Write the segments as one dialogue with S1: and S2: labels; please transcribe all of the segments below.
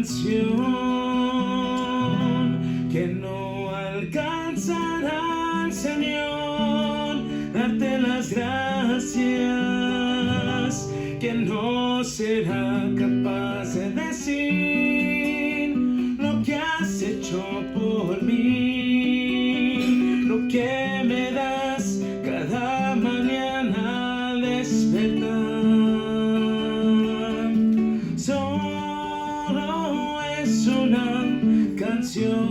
S1: canción que no alcanzará al Señor, darte las gracias, que no será capaz de decir lo que has hecho por mí, lo que me das cada mañana al despertar. Solo es una canción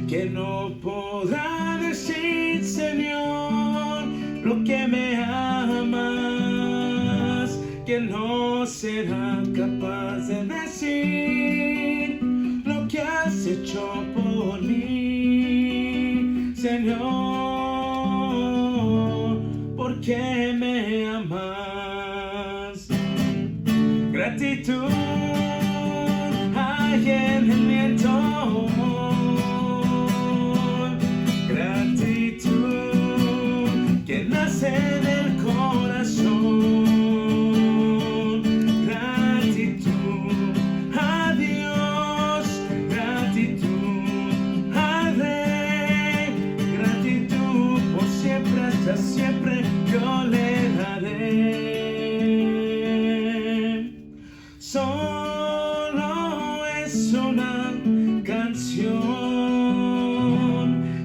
S1: que no podrá decir, Señor, lo que me amas, que no será capaz de decir lo que has hecho por mí, Señor, porque me amas. Gratitud hay en el viento, gratitud que nace del corazón, gratitud a Dios, gratitud al Rey, gratitud por siempre, hasta siempre yo le daré. Solo es una canción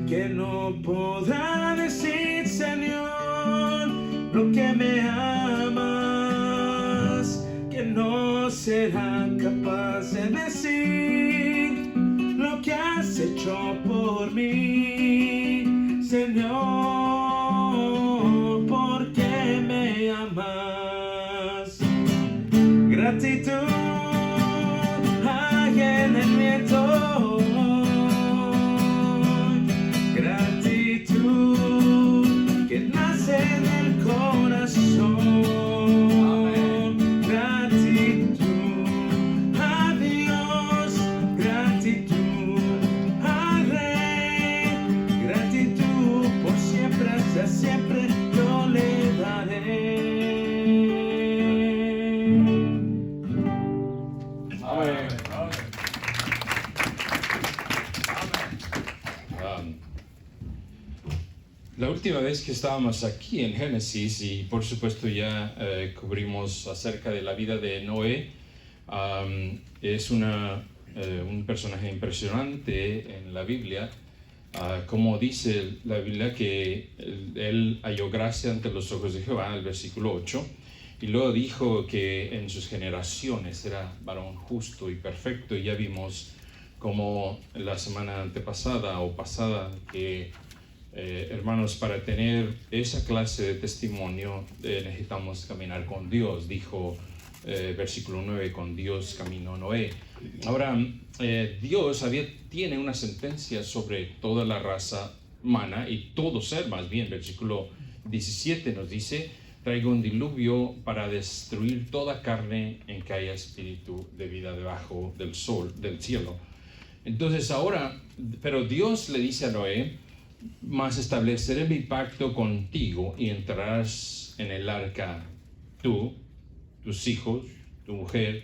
S1: que no podrá decir, Señor, lo que me amas, que no será capaz de decir lo que has hecho por mí, Señor, porque me amas. Gratitud hay en el viento, gratitud que nace del corazón, gratitud a Dios, gratitud al Rey, gratitud por siempre, hasta siempre yo le daré.
S2: La última vez que estábamos aquí en Génesis, y por supuesto ya cubrimos acerca de la vida de Noé, es un personaje impresionante en la Biblia, como dice la Biblia que él halló gracia ante los ojos de Jehová, el versículo 8, y luego dijo que en sus generaciones era varón justo y perfecto, y ya vimos como la semana antepasada o pasada que hermanos, para tener esa clase de testimonio necesitamos caminar con Dios, dijo versículo 9, con Dios caminó Noé. Ahora, Dios tiene una sentencia sobre toda la raza humana y todo ser, más bien, versículo 17 nos dice: traigo un diluvio para destruir toda carne en que haya espíritu de vida debajo del cielo. Entonces ahora, pero Dios le dice a Noé: mas estableceré mi pacto contigo y entrarás en el arca tú, tus hijos, tu mujer,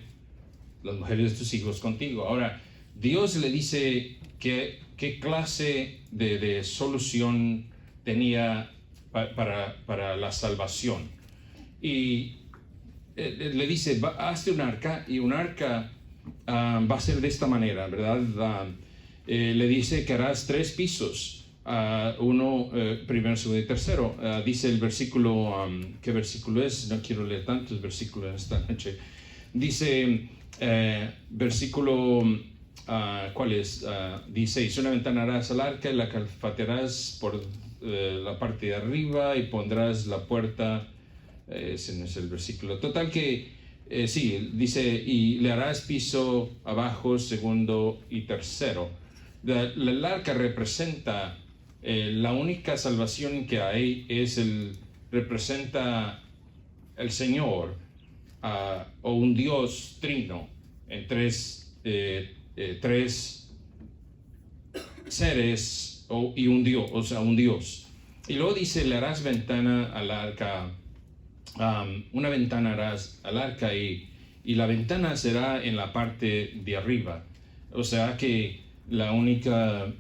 S2: las mujeres de tus hijos contigo. Ahora, Dios le dice qué clase de solución tenía para la salvación. Y le dice: hazte un arca, y un arca va a ser de esta manera, ¿verdad? Le dice que harás 3 pisos. Uno, primero, segundo y tercero. Dice el versículo, ¿qué versículo es? No quiero leer tantos versículos esta noche. Dice, versículo, ¿cuál es? 16, una ventana harás al arca y la calfatearás por la parte de arriba y pondrás la puerta, ese no es el versículo. Total que, sí, dice, y le harás piso abajo, segundo y tercero. El arca representa la única salvación que hay, representa el Señor, o un Dios trino en tres seres y un Dios, o sea, un Dios. Y luego dice: le harás ventana al arca, una ventana harás al arca y y la ventana será en la parte de arriba. O sea que la única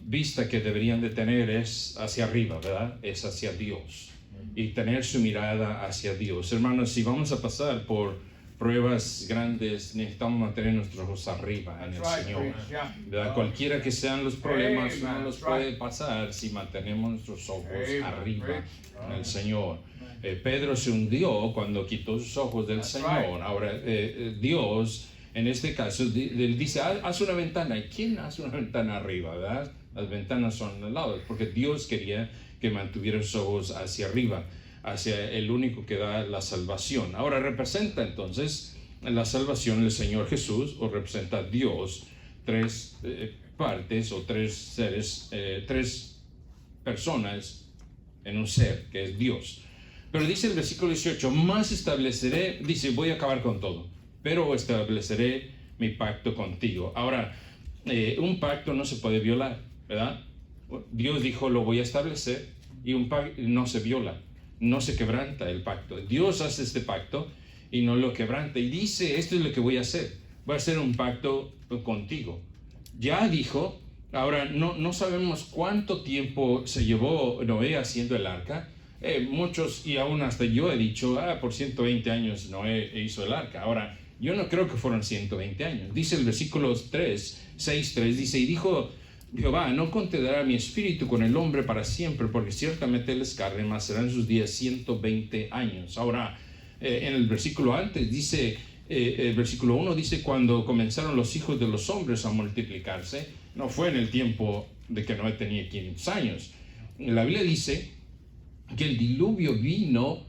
S2: vista que deberían de tener es hacia arriba, ¿verdad? Es hacia Dios. Y tener su mirada hacia Dios. Hermanos, si vamos a pasar por pruebas grandes, necesitamos mantener nuestros ojos arriba en el Señor. ¿Verdad? Cualquiera que sean los problemas, no los puede pasar si mantenemos nuestros ojos arriba en el Señor. Pedro se hundió cuando quitó sus ojos del Señor. Ahora, Dios, en este caso, él dice, haz una ventana. ¿Y quién hace una ventana arriba? ¿Verdad? Las ventanas son al lado, porque Dios quería que mantuviera sus ojos hacia arriba, hacia el único que da la salvación. Ahora representa entonces la salvación el Señor Jesús, o representa a Dios, tres partes o tres seres, tres personas en un ser que es Dios. Pero dice el versículo 18, más estableceré, dice, voy a acabar con todo, pero estableceré mi pacto contigo. Ahora, un pacto no se puede violar, ¿verdad? Dios dijo, lo voy a establecer, y un pacto no se viola, no se quebranta el pacto. Dios hace este pacto y no lo quebranta, y dice, esto es lo que voy a hacer un pacto contigo. Ya dijo, ahora no sabemos cuánto tiempo se llevó Noé haciendo el arca. Muchos, y aún hasta yo he dicho, por 120 años Noé hizo el arca. Ahora, yo no creo que fueron 120 años. Dice el versículo 6:3, dice, y dijo Jehová, no contenderá mi espíritu con el hombre para siempre, porque ciertamente él es carne, mas serán sus días 120 años. Ahora, en el versículo antes dice, el versículo 1 dice, cuando comenzaron los hijos de los hombres a multiplicarse, no fue en el tiempo de que Noé tenía 500 años. La Biblia dice que el diluvio vino,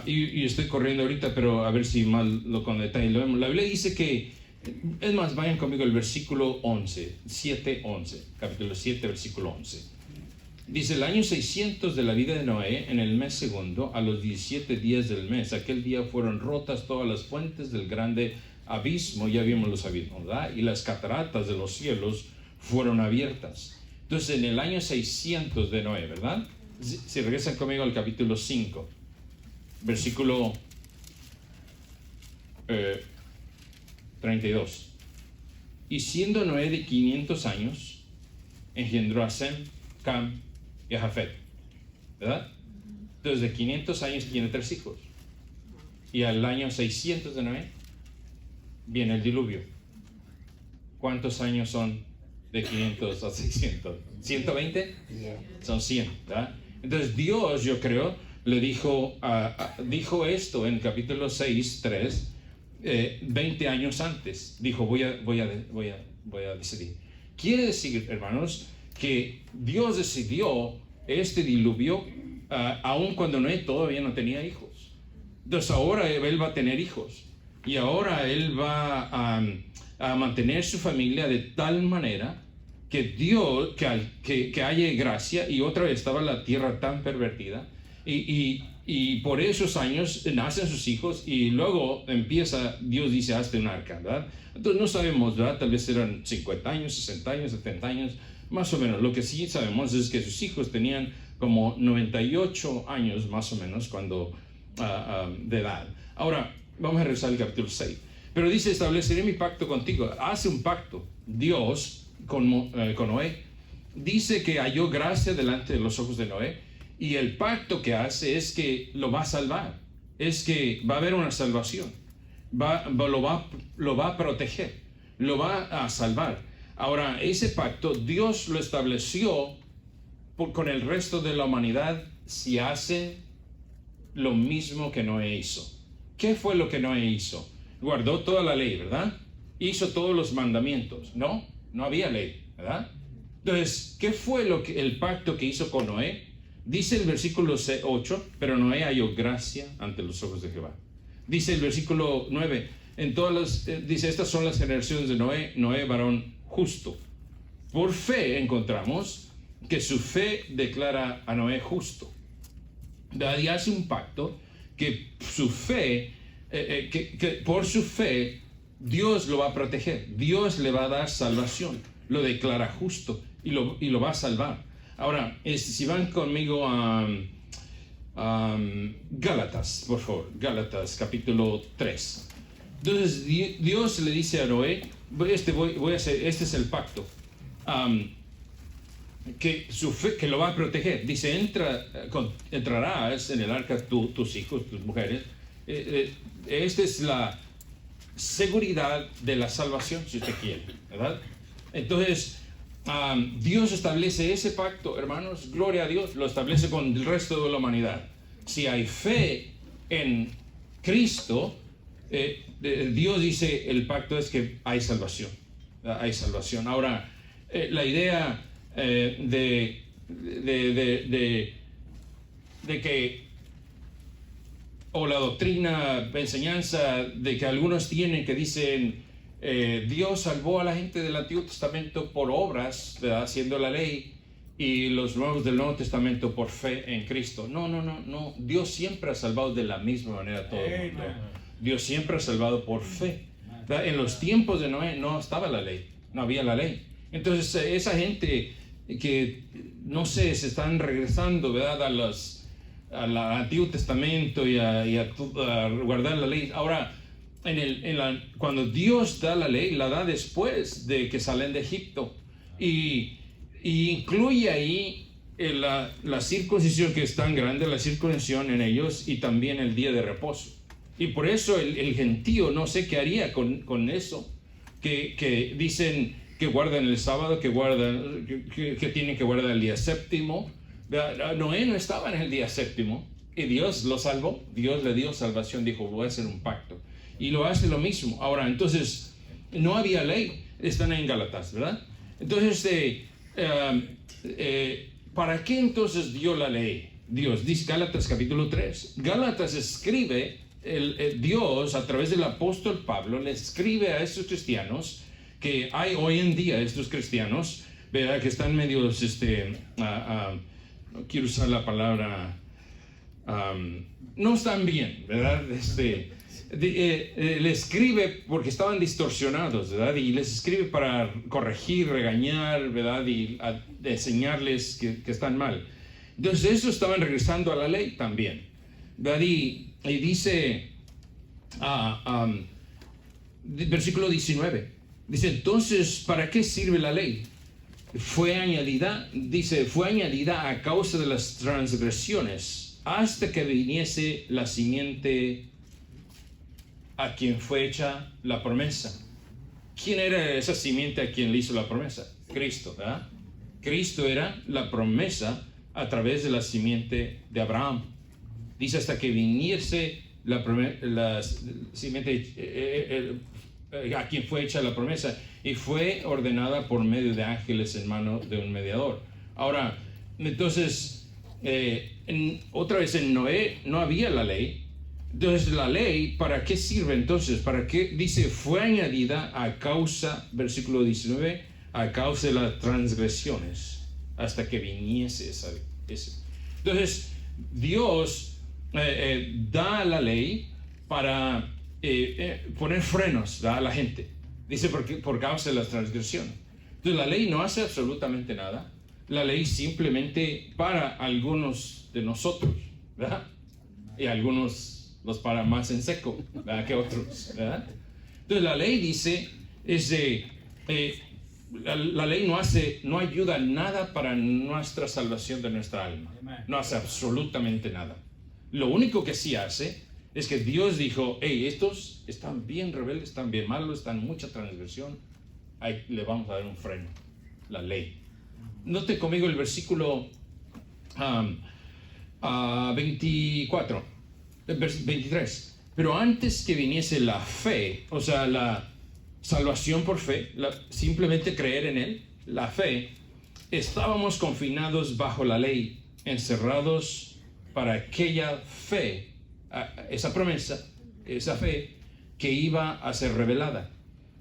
S2: y estoy corriendo ahorita, pero a ver si mal lo con detalle lo vemos. La Biblia dice que, es más, vayan conmigo al versículo 11, 7:11, capítulo 7, versículo 11. Dice, el año 600 de la vida de Noé, en el mes segundo, a los 17 días del mes, aquel día fueron rotas todas las fuentes del grande abismo, ya vimos los abismos, ¿verdad? Y las cataratas de los cielos fueron abiertas. Entonces, en el año 600 de Noé, ¿verdad? Si regresan conmigo al capítulo 5, versículo 32. Y siendo Noé de 500 años, engendró a Sem, Cam y a Jafet, ¿verdad? Entonces de 500 años tiene 3 hijos. Y al año 600 de Noé viene el diluvio. ¿Cuántos años son de 500 a 600? ¿120? Son 100, ¿verdad? Entonces Dios, yo creo, le dijo esto en capítulo 6:3, 20 años antes. Dijo, voy a decidir. Quiere decir, hermanos, que Dios decidió este diluvio aun cuando Noé todavía no tenía hijos. Entonces ahora él va a tener hijos. Y ahora él va a mantener su familia de tal manera que Dios, que haya gracia, y otra vez estaba la tierra tan pervertida, y por esos años nacen sus hijos, y luego Dios dice, hazte un arca, ¿verdad? Entonces no sabemos, ¿verdad? Tal vez eran 50 años, 60 años, 70 años, más o menos. Lo que sí sabemos es que sus hijos tenían como 98 años, más o menos, cuando de edad. Ahora, vamos a regresar al capítulo 6. Pero dice, estableceré mi pacto contigo. Hace un pacto, Dios, con Noé. Dice que halló gracia delante de los ojos de Noé, y el pacto que hace es que lo va a salvar, es que va a haber una salvación, lo va a proteger, lo va a salvar. Ahora, ese pacto Dios lo estableció con el resto de la humanidad si hace lo mismo que Noé hizo. ¿Qué fue lo que Noé hizo? Guardó toda la ley, ¿verdad? Hizo todos los mandamientos. No había ley, ¿verdad? Entonces, ¿qué fue el pacto que hizo con Noé? Dice el versículo 8, pero Noé halló gracia ante los ojos de Jehová. Dice el versículo 9, dice, estas son las generaciones de Noé, varón justo. Por fe encontramos que su fe declara a Noé justo. Y hace un pacto que su fe, que por su fe Dios lo va a proteger, Dios le va a dar salvación, lo declara justo y lo va a salvar. Ahora, si van conmigo a Gálatas, por favor, Gálatas capítulo 3. Entonces Dios le dice a Noé, voy a hacer, este es el pacto, que lo va a proteger. Dice, entrarás en el arca tus hijos, tus mujeres. Esta es la seguridad de la salvación, si usted quiere, ¿verdad? Entonces, Dios establece ese pacto, hermanos, gloria a Dios, lo establece con el resto de la humanidad. Si hay fe en Cristo, Dios dice, el pacto es que hay salvación. Hay salvación. Ahora, la idea de que, o la doctrina, enseñanza de que algunos tienen que dicen, Dios salvó a la gente del Antiguo Testamento por obras, ¿verdad? Haciendo la ley, y los nuevos del Nuevo Testamento por fe en Cristo. No. Dios siempre ha salvado de la misma manera a todo el mundo. Dios siempre ha salvado por fe. ¿Verdad? En los tiempos de Noé no estaba la ley, no había la ley. Entonces esa gente que, no sé, se están regresando, ¿verdad? al Antiguo Testamento y a guardar la ley. Ahora, cuando Dios da la ley, la da después de que salen de Egipto. Y incluye ahí la circuncisión, que es tan grande, la circuncisión en ellos, y también el día de reposo. Y por eso el gentío no sé qué haría con eso, que dicen que guardan el sábado, que tienen que guardar el día séptimo. Noé no estaba en el día séptimo y Dios lo salvó. Dios le dio salvación, dijo, voy a hacer un pacto. Y lo hace lo mismo. Ahora, entonces, no había ley. Están en Gálatas, ¿verdad? Entonces, ¿para qué entonces dio la ley? Dios, dice Gálatas capítulo 3. Gálatas escribe, Dios a través del apóstol Pablo le escribe a estos cristianos que hay hoy en día, estos cristianos, ¿verdad? Que están medios, no quiero usar la palabra, no están bien, ¿verdad? Le escribe porque estaban distorsionados, ¿verdad? Y les escribe para corregir, regañar, ¿verdad? Y enseñarles que están mal. Entonces, eso estaban regresando a la ley también, ¿verdad? Y dice, versículo 19, dice, entonces, ¿para qué sirve la ley? Fue añadida a causa de las transgresiones, hasta que viniese la simiente a quien fue hecha la promesa. ¿Quién era esa simiente a quien le hizo la promesa? Cristo, ¿verdad? Cristo era la promesa a través de la simiente de Abraham. Dice hasta que viniese la simiente a quien fue hecha la promesa, y fue ordenada por medio de ángeles en mano de un mediador. Ahora, entonces, otra vez en Noé no había la ley. Entonces, la ley, ¿para qué sirve entonces? ¿Para qué? Dice, fue añadida a causa, versículo 19, a causa de las transgresiones, hasta que viniese esa. Entonces, Dios da la ley para poner frenos a la gente. Dice, por causa de las transgresiones. Entonces, la ley no hace absolutamente nada. La ley simplemente para algunos de nosotros, ¿verdad? Y algunos los para más en seco, ¿verdad? Que otros, ¿verdad? Entonces la ley dice, la ley no ayuda nada para nuestra salvación de nuestra alma. No hace absolutamente nada. Lo único que sí hace es que Dios dijo, hey, estos están bien rebeldes, están bien malos, están en mucha transgresión, le vamos a dar un freno, la ley. Note conmigo el versículo 23. Pero antes que viniese la fe, o sea, la salvación por fe, simplemente creer en Él, la fe, estábamos confinados bajo la ley, encerrados para aquella fe, esa promesa, esa fe que iba a ser revelada.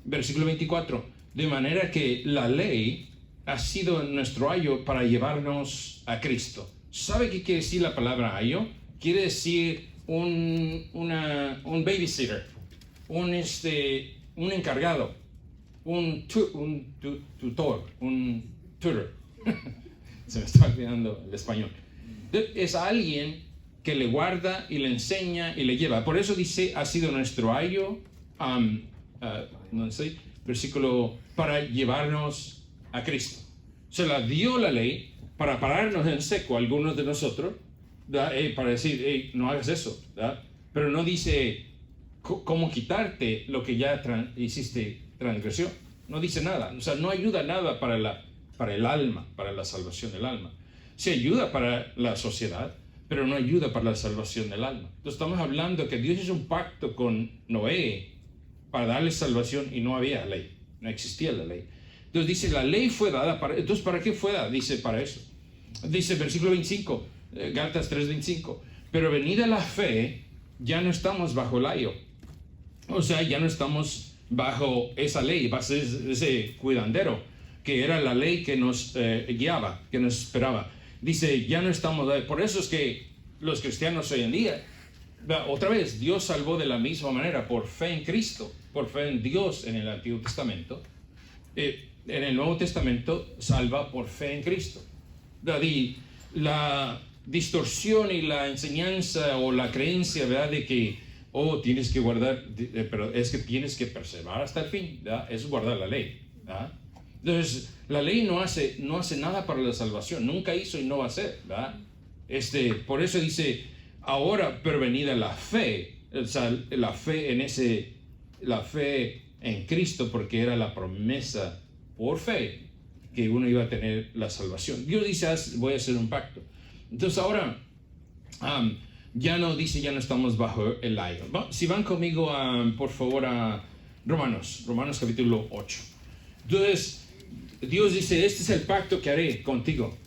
S2: Versículo 24. De manera que la ley ha sido nuestro ayo para llevarnos a Cristo. ¿Sabe qué quiere decir la palabra ayo? Quiere decir un babysitter, un encargado, un tutor, un tutor. Se me está olvidando el español. Es alguien que le guarda y le enseña y le lleva. Por eso dice, ha sido nuestro ayo no sé, versículo, para llevarnos a Cristo. Se la dio la ley para pararnos en seco a algunos de nosotros, para decir, no hagas eso, ¿verdad? Pero no dice cómo quitarte lo que ya hiciste transgresión. No dice nada, o sea, no ayuda nada para el alma, para la salvación del alma. Sí ayuda para la sociedad, pero no ayuda para la salvación del alma. Entonces estamos hablando que Dios hizo un pacto con Noé para darle salvación y no había ley, no existía la ley. Entonces dice, la ley fue dada para... Entonces, ¿para qué fue dada? Dice, para eso. Dice, versículo 25, Gálatas 3:25, pero venida la fe, ya no estamos bajo el ayo. O sea, ya no estamos bajo esa ley, bajo ese cuidandero, que era la ley que nos guiaba, que nos esperaba. Dice, ya no estamos... Por eso es que los cristianos hoy en día, otra vez, Dios salvó de la misma manera, por fe en Cristo, por fe en Dios en el Antiguo Testamento. En el Nuevo Testamento salva por fe en Cristo. La distorsión y la enseñanza o la creencia, ¿verdad?, de que tienes que guardar, pero es que tienes que perseverar hasta el fin, ¿verdad? Es guardar la ley, ¿verdad? Entonces, la ley no hace nada para la salvación, nunca hizo y no va a hacer, ¿verdad? Por eso dice, ahora pervenida la fe, o sea, la fe en Cristo, porque era la promesa por fe que uno iba a tener la salvación. Dios dice, voy a hacer un pacto. Entonces ahora, ya no estamos bajo el ayo. Si van conmigo, por favor, a Romanos capítulo 8. Entonces, Dios dice, este es el pacto que haré contigo.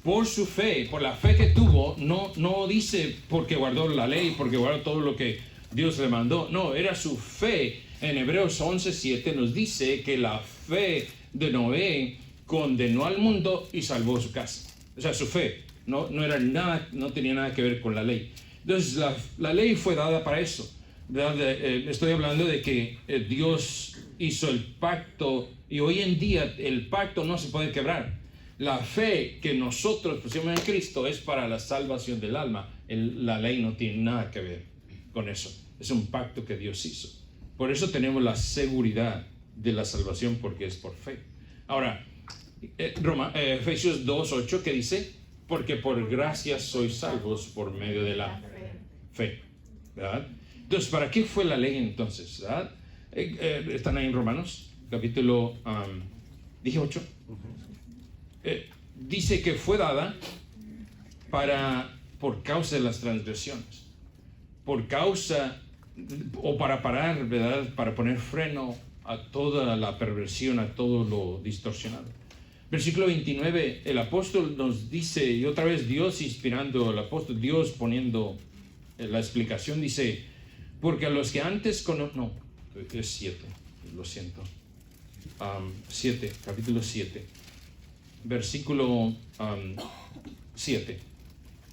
S2: Por su fe, por la fe que tuvo, no dice porque guardó la ley, porque guardó todo lo que Dios le mandó. No, era su fe. En Hebreos 11:7 nos dice que la fe de Noé condenó al mundo y salvó su casa. O sea, su fe no era nada, no tenía nada que ver con la ley. Entonces la ley fue dada para eso. Estoy hablando de que Dios hizo el pacto y hoy en día el pacto no se puede quebrar. La fe que nosotros pusimos en Cristo es para la salvación del alma. La ley no tiene nada que ver con eso. Es un pacto que Dios hizo. Por eso tenemos la seguridad de la salvación, porque es por fe. Ahora, Efesios 2:8, ¿qué dice? Porque por gracia sois salvos por medio de la fe, ¿verdad? Entonces, ¿para qué fue la ley entonces? ¿Verdad? Están ahí en Romanos, capítulo 8. Dice que fue dada por causa de las transgresiones, por causa o para parar, ¿verdad? Para poner freno a toda la perversión, a todo lo distorsionado. Versículo 29, el apóstol nos dice, y otra vez Dios inspirando al apóstol, Dios poniendo la explicación, dice, porque a los que antes no, es 7, lo siento, 7, capítulo 7, versículo 7.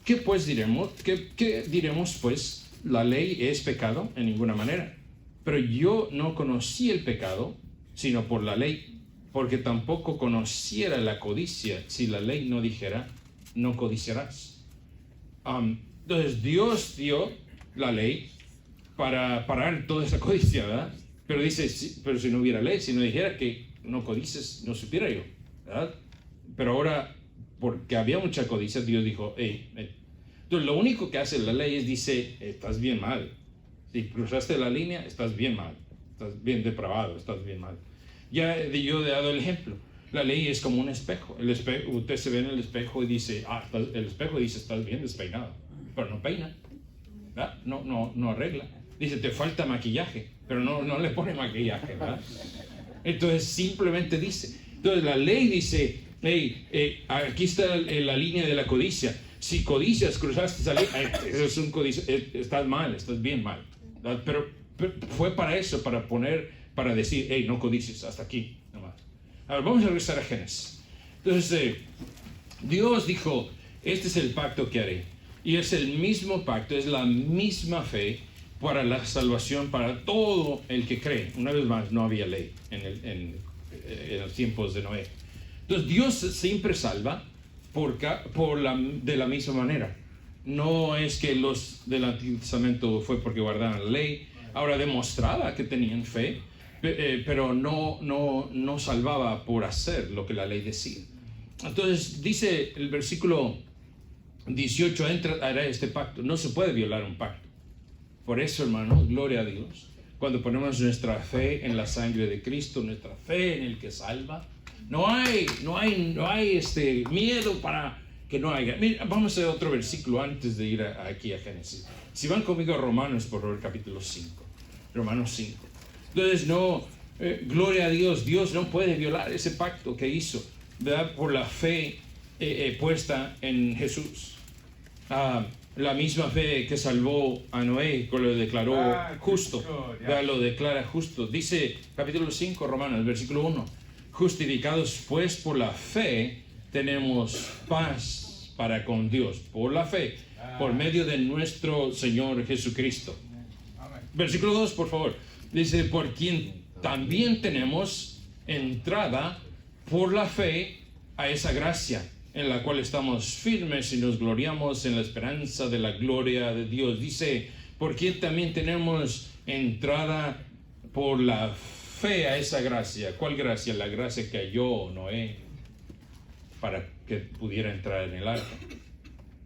S2: ¿Qué pues diremos? ¿Qué diremos pues? La ley es pecado en ninguna manera, pero yo no conocí el pecado sino por la ley, porque tampoco conociera la codicia si la ley no dijera no codiciarás. Entonces Dios dio la ley para parar toda esa codicia, ¿verdad? Pero dice, pero si no hubiera ley, si no dijera que no codices, no supiera yo, ¿verdad? Pero ahora, porque había mucha codicia, Dios dijo, entonces lo único que hace la ley es dice, estás bien mal. Si cruzaste la línea, estás bien mal. Estás bien depravado, estás bien mal. Ya yo he dado el ejemplo. La ley es como un espejo. Usted se ve en el espejo y dice, el espejo dice, estás bien despeinado. Pero no peina, ¿verdad? No arregla. Dice, te falta maquillaje, pero no le pone maquillaje, ¿verdad? Entonces simplemente dice. Entonces la ley dice, aquí está la línea de la codicia. Si codicias, cruzaste esa línea, eso es un codicia, estás mal, estás bien mal, ¿verdad? Pero fue para eso, para decir, no codicies, hasta aquí nomás. Ahora vamos a regresar a Génesis. Entonces Dios dijo, este es el pacto que haré, y es el mismo pacto, es la misma fe para la salvación para todo el que cree. Una vez más, no había ley en los tiempos de Noé. Entonces Dios siempre salva de la misma manera. No es que los del Antiguo Testamento fue porque guardaban la ley, Ahora demostraba que tenían fe, pero no salvaba por hacer lo que la ley decía. Entonces dice el versículo 18, hará este pacto. No se puede violar un pacto. Por eso, hermanos, gloria a Dios. Cuando ponemos nuestra fe en la sangre de Cristo, nuestra fe en el que salva, no hay miedo para que no haya. Mira, vamos a otro versículo antes de ir aquí a Génesis. Si van conmigo a Romanos, por favor, capítulo 5. Romanos 5. Entonces, gloria a Dios, Dios no puede violar ese pacto que hizo, ¿verdad? Por la fe puesta en Jesús. La misma fe que salvó a Noé, que lo declaró justo, ¿verdad? Lo declara justo. Dice capítulo 5, Romanos, versículo 1. Justificados pues por la fe, tenemos paz para con Dios, por la fe, por medio de nuestro Señor Jesucristo. Versículo 2, por favor. Dice, por quien también tenemos entrada por la fe a esa gracia, en la cual estamos firmes y nos gloriamos en la esperanza de la gloria de Dios. Dice, por quien también tenemos entrada por la fe a esa gracia. ¿Cuál gracia? La gracia que halló Noé para que pudiera entrar en el arca.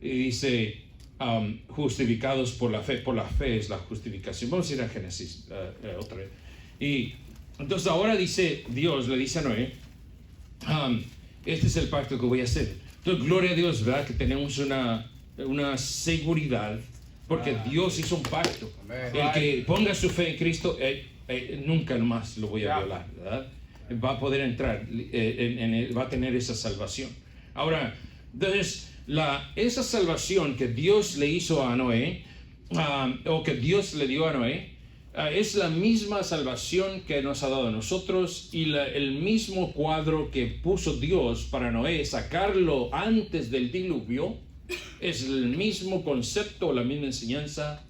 S2: Y dice, justificados por la fe es la justificación. Vamos a ir a Génesis otra vez. Y entonces ahora dice Dios, le dice a Noé, este es el pacto que voy a hacer. Entonces, gloria a Dios, ¿verdad? Que tenemos una seguridad, porque Dios hizo un pacto. El que ponga su fe en Cristo, nunca más lo voy a violar, ¿verdad? Va a poder entrar, va a tener esa salvación. Ahora, entonces, esa salvación que Dios le hizo a Noé, o que Dios le dio a Noé, es la misma salvación que nos ha dado a nosotros, y el mismo cuadro que puso Dios para Noé, sacarlo antes del diluvio, es el mismo concepto, la misma enseñanza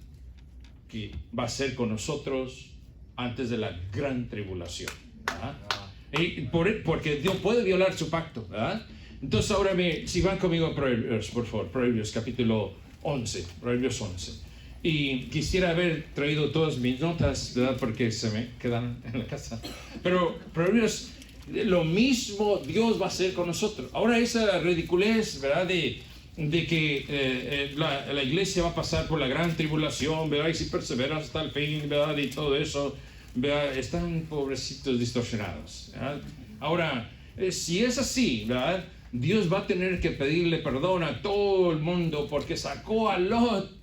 S2: que va a ser con nosotros antes de la gran tribulación, ¿verdad? Porque Dios puede violar su pacto, ¿verdad? Entonces ahora si van conmigo a Proverbios, por favor, Proverbios capítulo 11, Proverbios 11. Y quisiera haber traído todas mis notas, ¿verdad? Porque se me quedan en la casa. Pero Proverbios, lo mismo Dios va a hacer con nosotros. Ahora esa ridiculez, ¿verdad? De que la iglesia va a pasar por la gran tribulación, ¿verdad? Y si perseveras hasta el fin, ¿verdad? Y todo eso, ¿verdad? Están pobrecitos distorsionados, ¿verdad? Ahora, si es así, ¿verdad? Dios va a tener que pedirle perdón a todo el mundo porque sacó a Lot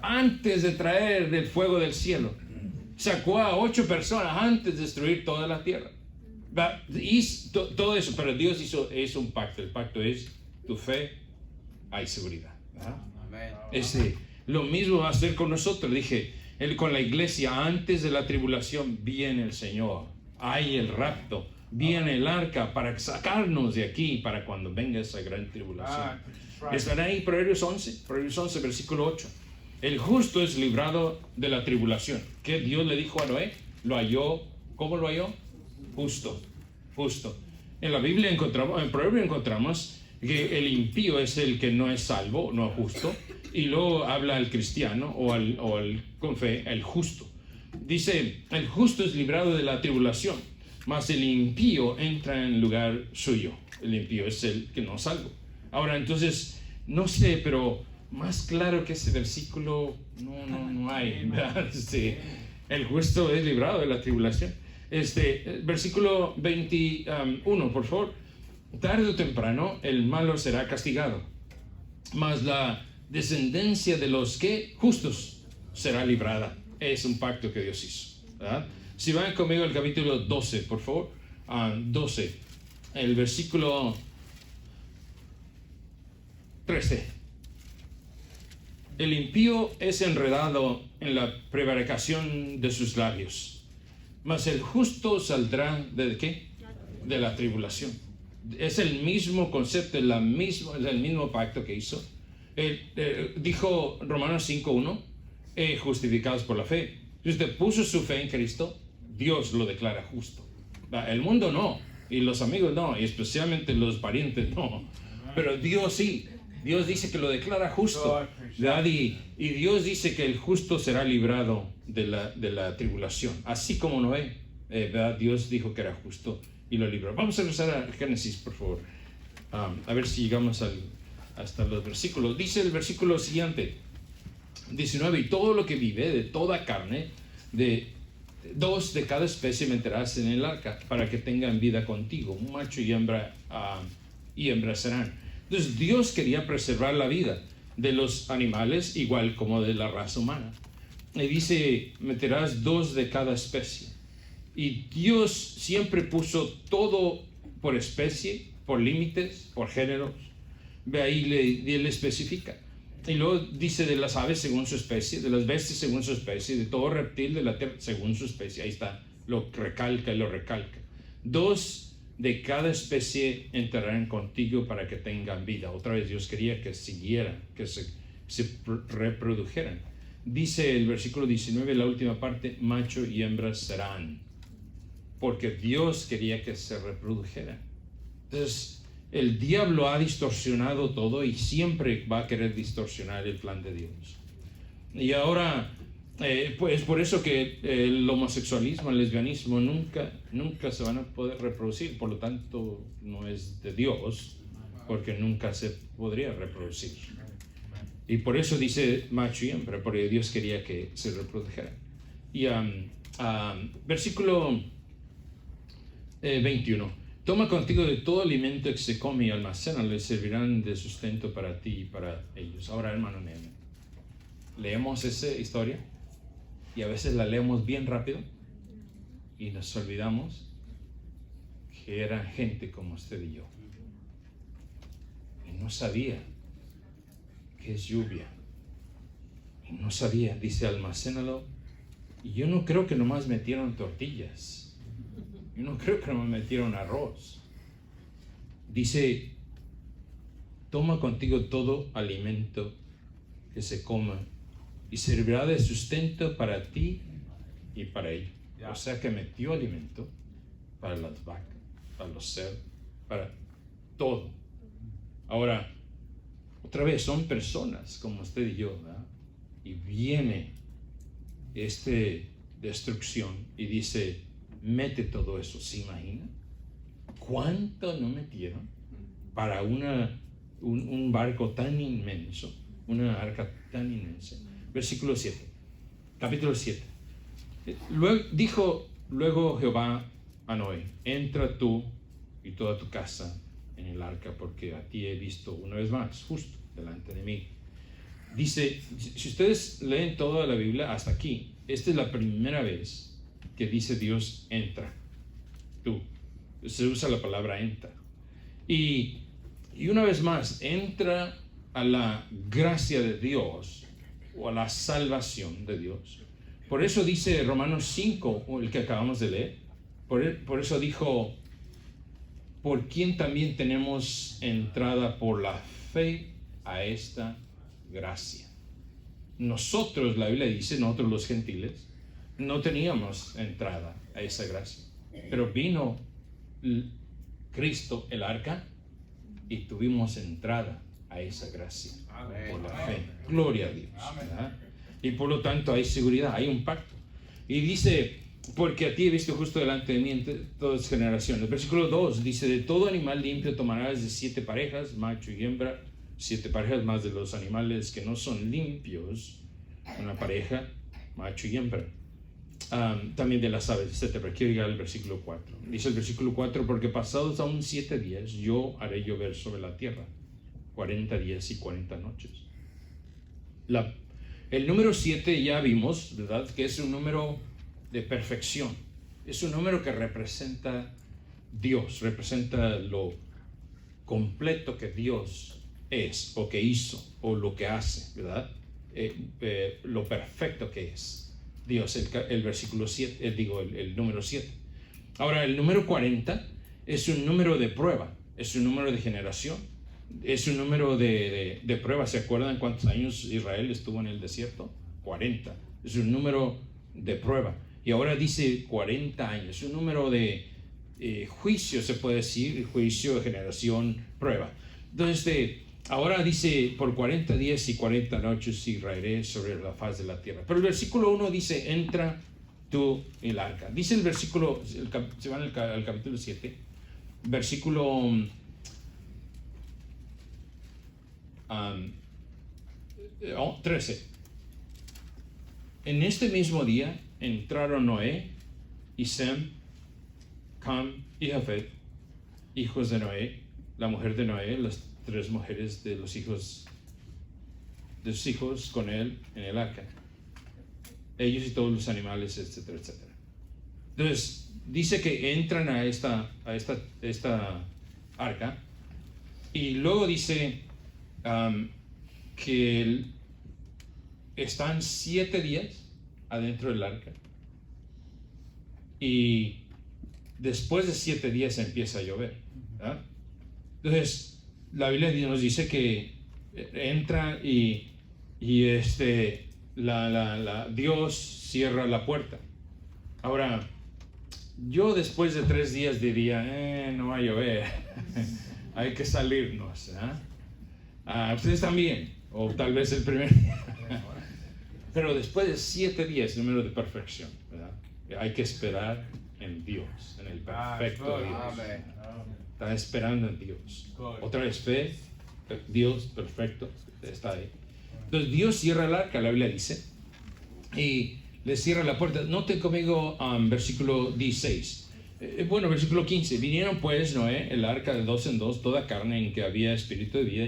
S2: antes de traer del fuego del cielo. Sacó a 8 personas antes de destruir toda la tierra. Hizo todo eso, pero Dios hizo un pacto. El pacto es tu fe, hay seguridad, ¿verdad? Lo mismo va a hacer con nosotros. Dije, con la iglesia, antes de la tribulación viene el Señor. Hay el rapto. Viene el arca para sacarnos de aquí, para cuando venga esa gran tribulación. Estará ahí Proverbios 11, versículo 8. El justo es librado de la tribulación. ¿Qué Dios le dijo a Noé? Lo halló. ¿Cómo lo halló? Justo. En la Biblia en Proverbios encontramos que el impío es el que no es salvo, no es justo. Y luego habla el cristiano o el con fe, el justo. Dice, el justo es librado de la tribulación, mas el impío entra en lugar suyo. El impío es el que no es salvo. Ahora, entonces, no sé, pero más claro que ese versículo no hay, ¿verdad? El justo es librado de la tribulación. Versículo 21, por favor. Tarde o temprano el malo será castigado, mas la descendencia de los que justos será librada. Es un pacto que Dios hizo, ¿verdad? Si van conmigo al capítulo 12, por favor. 12, el versículo 13. El impío es enredado en la prevaricación de sus labios, mas el justo saldrá ¿de qué? De la tribulación. Es el mismo concepto, es el mismo pacto que hizo. Dijo Romanos 5:1, justificados por la fe. Si usted puso su fe en Cristo, Dios lo declara justo. El mundo no, y los amigos no, y especialmente los parientes no, pero Dios sí. Dios dice que lo declara justo, ¿verdad? Y Dios dice que el justo será librado de la tribulación, así como Noé, ¿verdad? Dios dijo que era justo y lo libró. Vamos a regresar a Génesis, por favor, a ver si llegamos hasta los versículos. Dice el versículo siguiente, 19, y todo lo que vive de toda carne, de 2 de cada especie meterás en el arca para que tengan vida contigo, un macho y hembra serán. Entonces Dios quería preservar la vida de los animales igual como de la raza humana, y dice meterás 2 de cada especie. Y Dios siempre puso todo por especie, por límites, por géneros. Ve ahí él especifica. Y luego dice de las aves según su especie, de las bestias según su especie, de todo reptil de la tierra según su especie. Ahí está, lo recalca y lo recalca. 2 de cada especie entrarán contigo para que tengan vida. Otra vez Dios quería que siguieran, que se reprodujeran. Dice el versículo 19, la última parte, macho y hembra serán. Porque Dios quería que se reprodujeran. Entonces, el diablo ha distorsionado todo y siempre va a querer distorsionar el plan de Dios. Y ahora, pues por eso que el homosexualismo, el lesbianismo nunca se van a poder reproducir. Por lo tanto, no es de Dios, porque nunca se podría reproducir. Y por eso dice macho y hembra, porque Dios quería que se reprodujeran. Y versículo 21. Toma contigo de todo alimento que se come y almacena, les servirán de sustento para ti y para ellos. Ahora, hermano, leemos esa historia y a veces la leemos bien rápido y nos olvidamos que eran gente como usted y yo. Y no sabía qué es lluvia. Y no sabía, dice, almacénalo. Y yo no creo que nomás metieron tortillas. Yo no creo que nomás metieron arroz. Dice, toma contigo todo alimento que se coma y servirá de sustento para ti y para ellos. O sea que metió alimento para las vacas, para los cerdos, para todo. Ahora, otra vez, son personas como usted y yo, ¿verdad? Y viene esta destrucción y dice, mete todo eso. ¿Se imagina cuánto no metieron para un barco tan inmenso, una arca tan inmensa? Versículo 7, capítulo 7. Luego Jehová a Noé, entra tú y toda tu casa en el arca, porque a ti he visto una vez más justo delante de mí. Dice, si ustedes leen toda la Biblia hasta aquí, esta es la primera vez que dice Dios entra, tú. Se usa la palabra entra. Y una vez más, entra a la gracia de Dios o a la salvación de Dios. Por eso dice Romanos 5, el que acabamos de leer. Por eso dijo, por quien también tenemos entrada por la fe a esta gracia. Nosotros, la Biblia dice, nosotros los gentiles, no teníamos entrada a esa gracia, pero vino Cristo, el arca, y tuvimos entrada a esa gracia. Amén. Por la fe. Gloria a Dios. Y por lo tanto hay seguridad, hay un pacto. Y dice, porque a ti he visto justo delante de mí en todas generaciones. Versículo 2 dice, de todo animal limpio tomarás de 7 parejas, macho y hembra, 7 parejas más de los animales que no son limpios, una pareja, macho y hembra. También de las aves, etc. Pero quiero llegar al versículo 4. Dice el versículo 4, porque pasados aún 7 días, yo haré llover sobre la tierra 40 días y 40 noches. El número 7 ya vimos, ¿verdad? Que es un número de perfección. Es un número que representa Dios, representa lo completo que Dios es, o que hizo, o lo que hace, ¿verdad? Lo perfecto que es Dios, el versículo 7, el número 7. Ahora, el número 40 es un número de prueba, es un número de generación, es un número de prueba. ¿Se acuerdan cuántos años Israel estuvo en el desierto? 40. Es un número de prueba. Y ahora dice 40 años, es un número de juicio, se puede decir, juicio, generación, prueba. Entonces, ahora dice, por 40 días y 40 noches y raeré sobre la faz de la tierra. Pero el versículo 1 dice, entra tú en el arca. Dice el versículo, se van al capítulo 7, versículo 13. En este mismo día entraron Noé y Sem, Cam y Jafet, hijos de Noé, la mujer de Noé, las 3 mujeres de sus hijos con él en el arca, ellos y todos los animales, etcétera, etcétera. Entonces dice que entran a esta arca, y luego dice que están 7 días adentro del arca, y después de 7 días empieza a llover, ¿verdad? Entonces la Biblia nos dice que entra y Dios cierra la puerta. Ahora, yo después de 3 días diría, no va a llover, hay que salirnos, ustedes también, o tal vez el primer día. Pero después de 7 días, número de perfección, ¿verdad? Hay que esperar en Dios, en el perfecto Dios. Está esperando en Dios. Otra vez fe, Dios perfecto, está ahí. Entonces Dios cierra el arca, la Biblia dice, y le cierra la puerta. Noten conmigo versículo 16. Versículo 15. Vinieron pues Noé, el arca de 2 en 2, toda carne en que había espíritu de vida,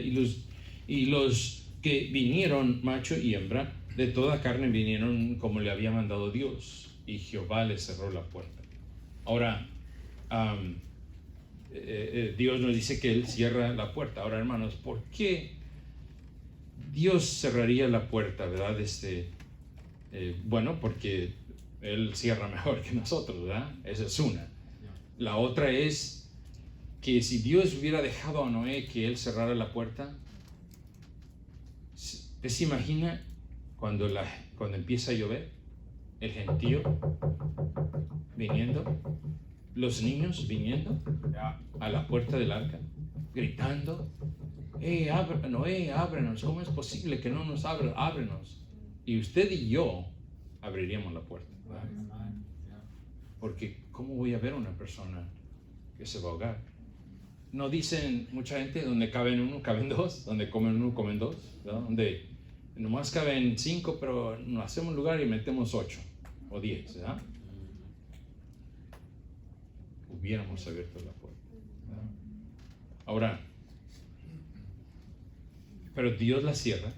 S2: y los que vinieron, macho y hembra, de toda carne vinieron como le había mandado Dios, y Jehová le cerró la puerta. Ahora, Dios nos dice que Él cierra la puerta. Ahora, hermanos, ¿por qué Dios cerraría la puerta, verdad? Porque Él cierra mejor que nosotros, ¿verdad? Esa es una. La otra es que si Dios hubiera dejado a Noé que Él cerrara la puerta, ¿usted se imagina cuando empieza a llover? El gentío viniendo, los niños viniendo a la puerta del arca, gritando, Noé, ábrenos, ¿cómo es posible que no nos abra? Ábrenos. Y usted y yo abriríamos la puerta, ¿verdad? Porque ¿cómo voy a ver a una persona que se va a ahogar? No dicen mucha gente, donde caben 1, caben 2, donde comen 1, comen 2, ¿verdad? Donde nomás caben 5, pero nos hacemos lugar y metemos 8 o 10, ¿verdad? Hubiéramos abierto la puerta, ¿verdad? Ahora, pero Dios la cierra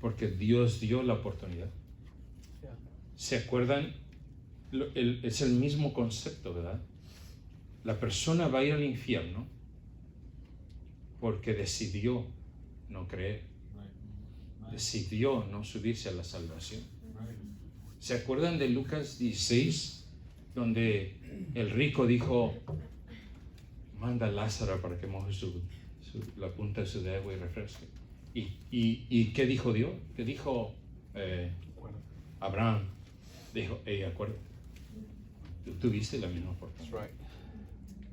S2: porque Dios dio la oportunidad. ¿Se acuerdan? Es el mismo concepto, ¿verdad? La persona va a ir al infierno porque decidió no creer, decidió no subirse a la salvación. ¿Se acuerdan de Lucas 16, donde el rico dijo, manda a Lázaro para que moje la punta de su dedo y refresque? ¿Y qué dijo Dios? ¿Qué dijo Abraham? Dijo, acuérdate, tú tuviste la misma oportunidad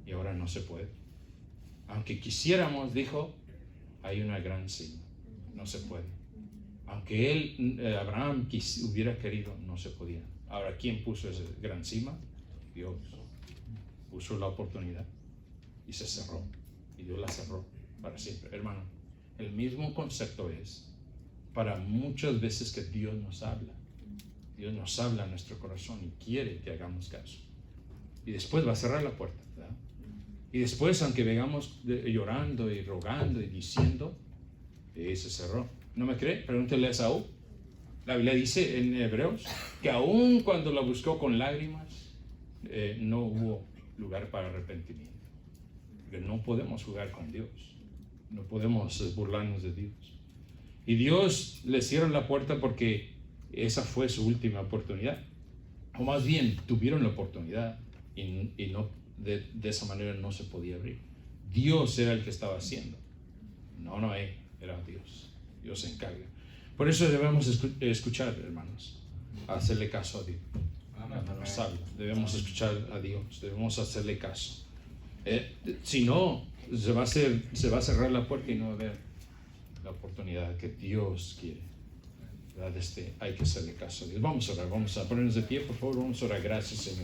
S2: y ahora no se puede. Aunque quisiéramos, dijo, hay una gran cima, no se puede. Aunque Abraham hubiera querido, no se podía. Ahora, ¿quién puso esa gran cima? Dios. Puso la oportunidad y se cerró. Y Dios la cerró para siempre. Hermano, el mismo concepto es para muchas veces que Dios nos habla. Dios nos habla a nuestro corazón y quiere que hagamos caso. Y después va a cerrar la puerta, ¿verdad? Y después, aunque vengamos llorando y rogando y diciendo, se cerró. ¿No me cree? Pregúntele a Esaú. La Biblia dice en Hebreos que aun cuando la buscó con lágrimas, no hubo lugar para arrepentimiento. Porque no podemos jugar con Dios. No podemos burlarnos de Dios. Y Dios le cierra la puerta porque esa fue su última oportunidad. O más bien, tuvieron la oportunidad y no, de esa manera no se podía abrir. Dios era el que estaba haciendo. No, era Dios. Dios se encarga. Por eso debemos escuchar, hermanos, hacerle caso a Dios. Nos habla. Debemos escuchar a Dios, debemos hacerle caso. Si no, se va a cerrar la puerta y no va a haber la oportunidad que Dios quiere. ¿Verdad? Hay que hacerle caso a Dios. Vamos a orar, vamos a ponernos de pie, por favor, vamos a orar. Gracias, Señor.